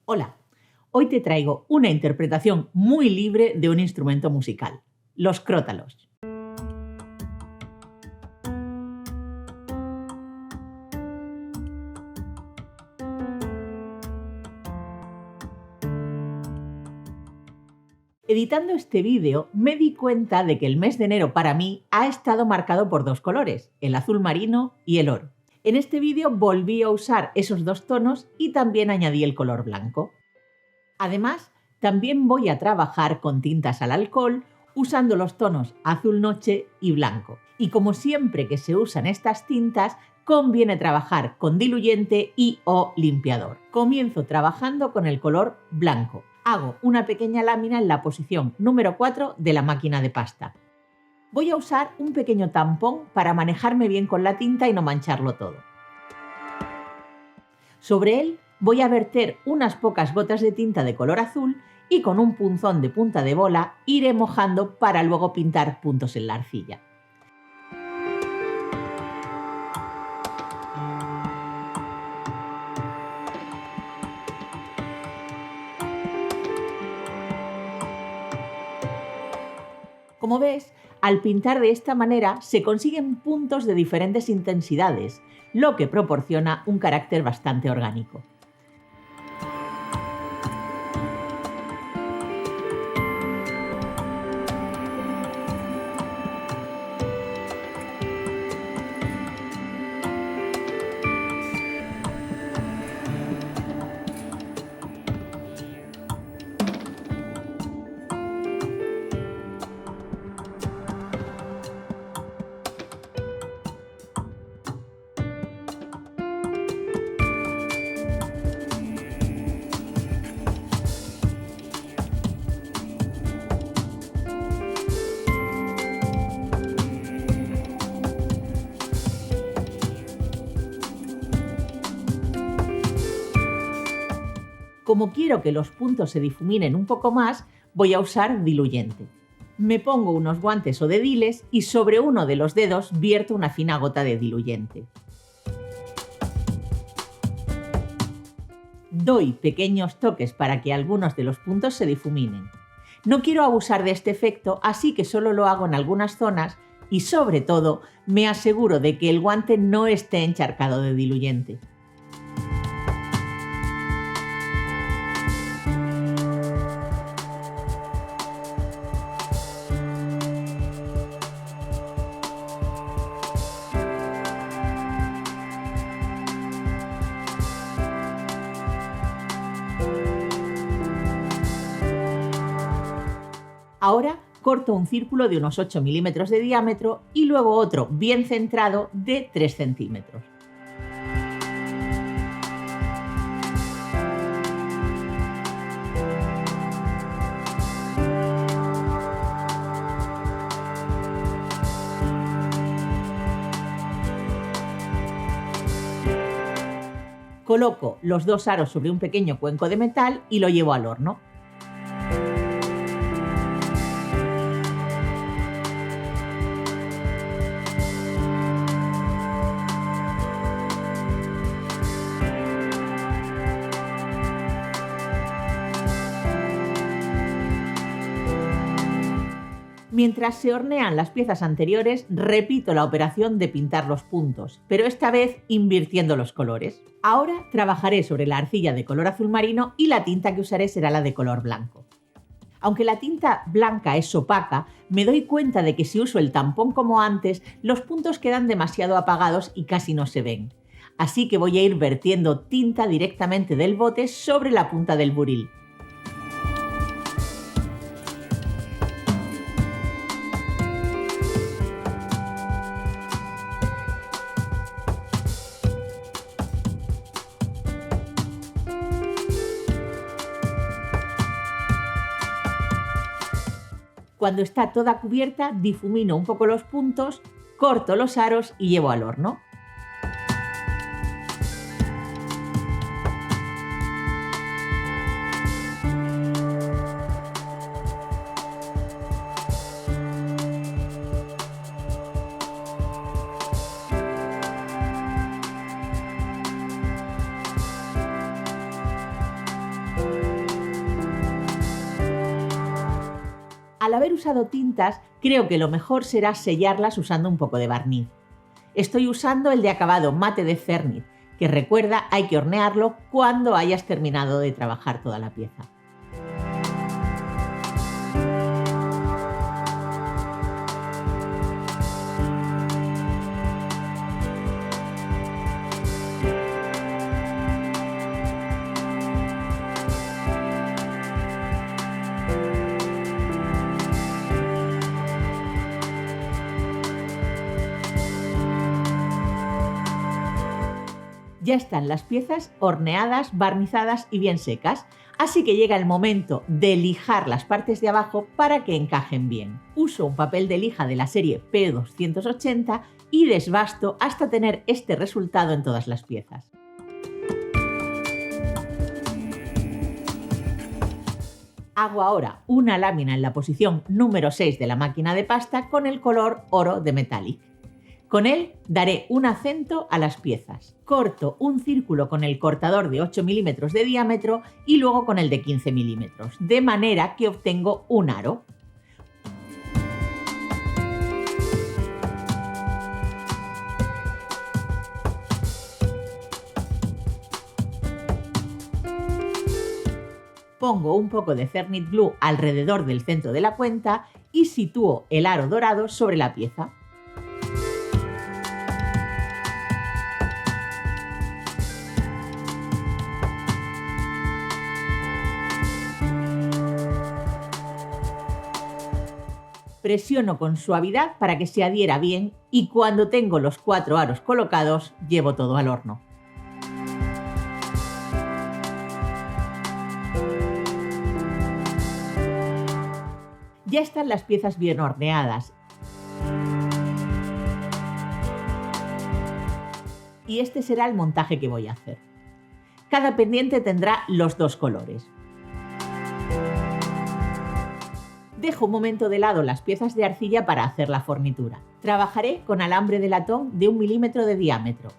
Hola, hoy te traigo una interpretación muy libre de un instrumento musical, los crótalos. Editando este vídeo me di cuenta de que el mes de enero para mí ha estado marcado por dos colores, el azul marino y el oro. En este vídeo volví a usar esos dos tonos y también añadí el color blanco. Además, también voy a trabajar con tintas al alcohol usando los tonos azul noche y blanco. Y como siempre que se usan estas tintas, conviene trabajar con diluyente y o limpiador. Comienzo trabajando con el color blanco. Hago una pequeña lámina en la posición número 4 de la máquina de pasta. Voy a usar un pequeño tampón para manejarme bien con la tinta y no mancharlo todo. Sobre él voy a verter unas pocas gotas de tinta de color azul y con un punzón de punta de bola iré mojando para luego pintar puntos en la arcilla. Como ves, al pintar de esta manera se consiguen puntos de diferentes intensidades, lo que proporciona un carácter bastante orgánico. Como quiero que los puntos se difuminen un poco más, voy a usar diluyente. Me pongo unos guantes o dediles y sobre uno de los dedos vierto una fina gota de diluyente. Doy pequeños toques para que algunos de los puntos se difuminen. No quiero abusar de este efecto, así que solo lo hago en algunas zonas y sobre todo me aseguro de que el guante no esté encharcado de diluyente. Ahora corto un círculo de unos 8 milímetros de diámetro y luego otro bien centrado de 3 centímetros. Coloco los dos aros sobre un pequeño cuenco de metal y lo llevo al horno. Mientras se hornean las piezas anteriores, repito la operación de pintar los puntos, pero esta vez invirtiendo los colores. Ahora trabajaré sobre la arcilla de color azul marino y la tinta que usaré será la de color blanco. Aunque la tinta blanca es opaca, me doy cuenta de que si uso el tampón como antes, los puntos quedan demasiado apagados y casi no se ven. Así que voy a ir vertiendo tinta directamente del bote sobre la punta del buril. Cuando está toda cubierta, difumino un poco los puntos, corto los aros y llevo al horno. Al haber usado tintas, creo que lo mejor será sellarlas usando un poco de barniz. Estoy usando el de acabado mate de Cernit, que recuerda hay que hornearlo cuando hayas terminado de trabajar toda la pieza. Ya están las piezas horneadas, barnizadas y bien secas, así que llega el momento de lijar las partes de abajo para que encajen bien. Uso un papel de lija de la serie P280 y desbasto hasta tener este resultado en todas las piezas. Hago ahora una lámina en la posición número 6 de la máquina de pasta con el color oro de Metallic. Con él daré un acento a las piezas. Corto un círculo con el cortador de 8 milímetros de diámetro y luego con el de 15 milímetros, de manera que obtengo un aro. Pongo un poco de Cernit Glue alrededor del centro de la cuenta y sitúo el aro dorado sobre la pieza. Presiono con suavidad para que se adhiera bien y cuando tengo los 4 aros colocados, llevo todo al horno. Ya están las piezas bien horneadas. Y este será el montaje que voy a hacer. Cada pendiente tendrá los 2 colores. Dejo un momento de lado las piezas de arcilla para hacer la fornitura. Trabajaré con alambre de latón de 1 milímetro de diámetro.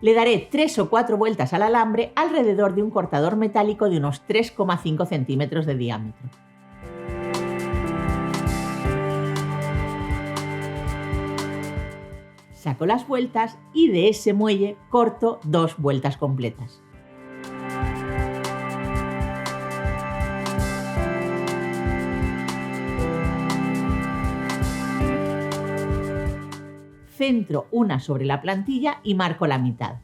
Le daré 3 o 4 vueltas al alambre alrededor de un cortador metálico de unos 3,5 centímetros de diámetro. Saco las vueltas y de ese muelle corto 2 vueltas completas. Centro una sobre la plantilla y marco la mitad.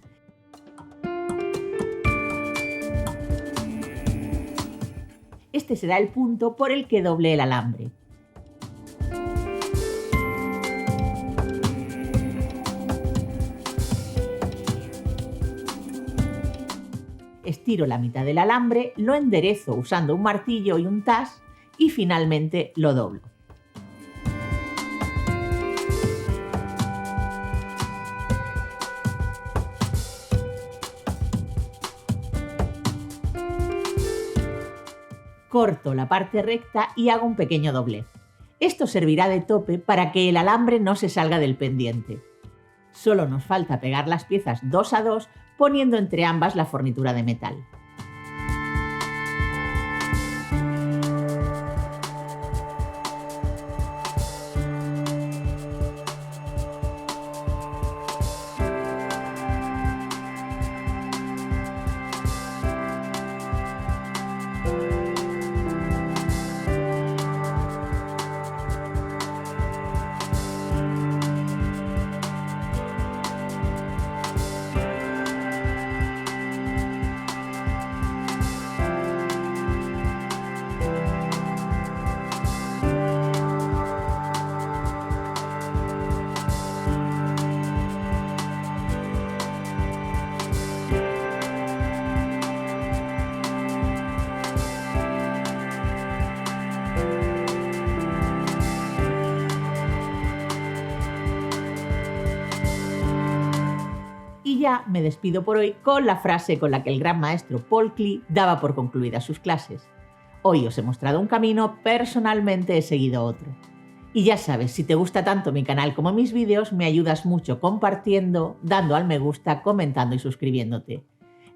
Este será el punto por el que doble el alambre. Estiro la mitad del alambre, lo enderezo usando un martillo y un tas y finalmente lo doblo. Corto la parte recta y hago un pequeño doblez. Esto servirá de tope para que el alambre no se salga del pendiente. Solo nos falta pegar las piezas 2 a 2 poniendo entre ambas la fornitura de metal. Y ya me despido por hoy con la frase con la que el gran maestro Paul Klee daba por concluidas sus clases. Hoy os he mostrado un camino, personalmente he seguido otro. Y ya sabes, si te gusta tanto mi canal como mis vídeos, me ayudas mucho compartiendo, dando al me gusta, comentando y suscribiéndote.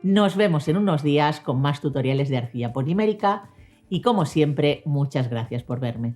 Nos vemos en unos días con más tutoriales de arcilla polimérica y como siempre, muchas gracias por verme.